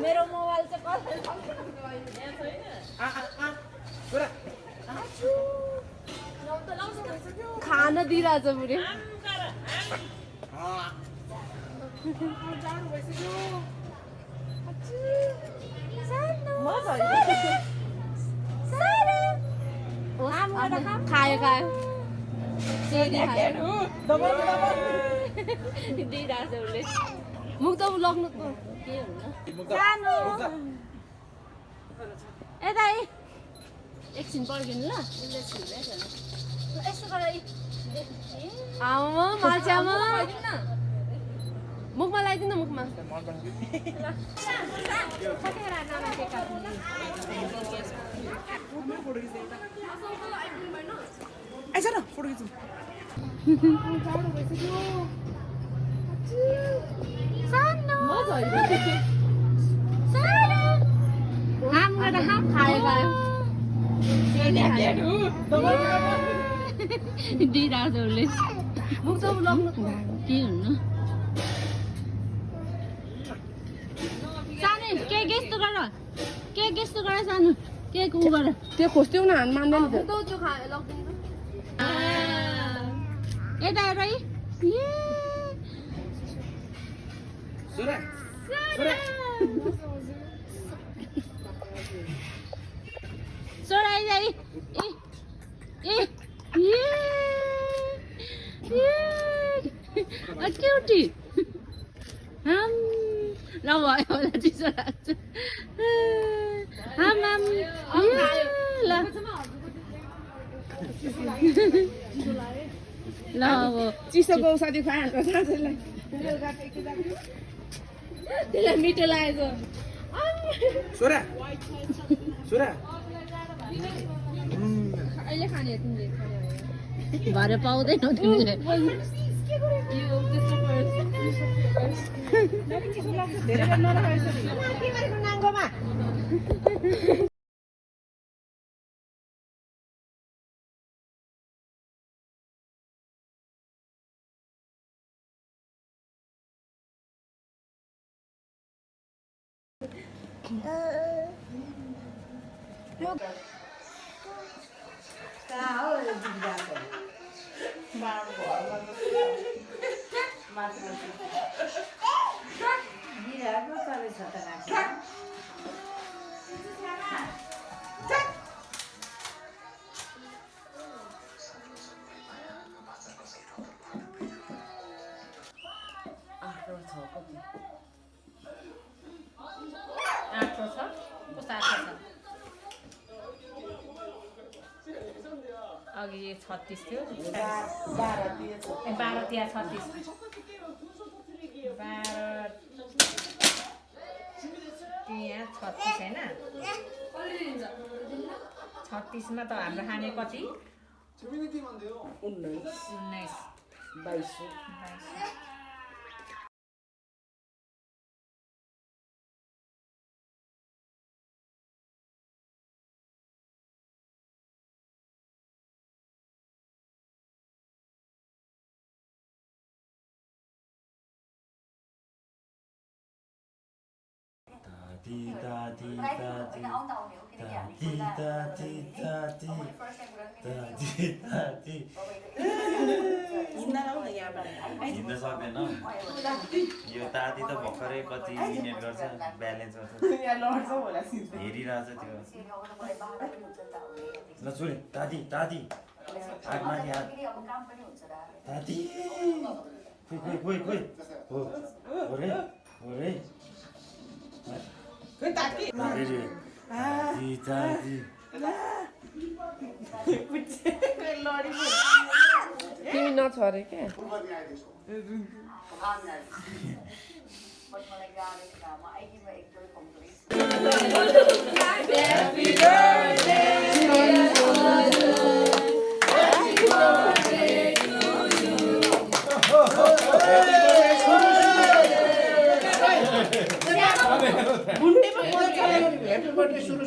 मेरो मोबाइल चाहिँ खाना दिइरहेछ बुढी खायो खायो दिइरहेछ उसले मुख त लग्नु के हुन्न यता एकछिन पर्खिनु ल यस्तो गरेर आमा मान्छे आमा मुखमा लगाइदिनु न मुखमा आइज न फोटो खिचौँ दिइरहेछ उसले मुख त लग्नु के हुन्न सानो के यस्तो गर सानो के उ गर त्यो खोज्थ्यौ न हान मान्दैन त्यो लग्दिनु यता हेर है सोरा आइज क्युटी ल भयो होला चिसो लाग्छ ल ल अब चिसोको औषधि खुवाइहाल्छ साँझलाई त्यसलाई मिठो लागेको सोरा सोरा अहिले खाने तिमीले भरे पाउँदैनौ तिमीले अघि 36 थियो 12 तिया 36 यहाँ 36 हैन 36 मा त हाम्रो खाने कति 19 22 हिँड्न सक्दैन यो ताती त भर्खरै कति मिनेट गर्छ ब्यालेन्स गर्छ हेरिरहेछ त्यो ल छोरी ताती ताती हात माथि हात ताती खोइ हो रे ताती ताती तिमी नछरे क्या Happy birthday, सुरु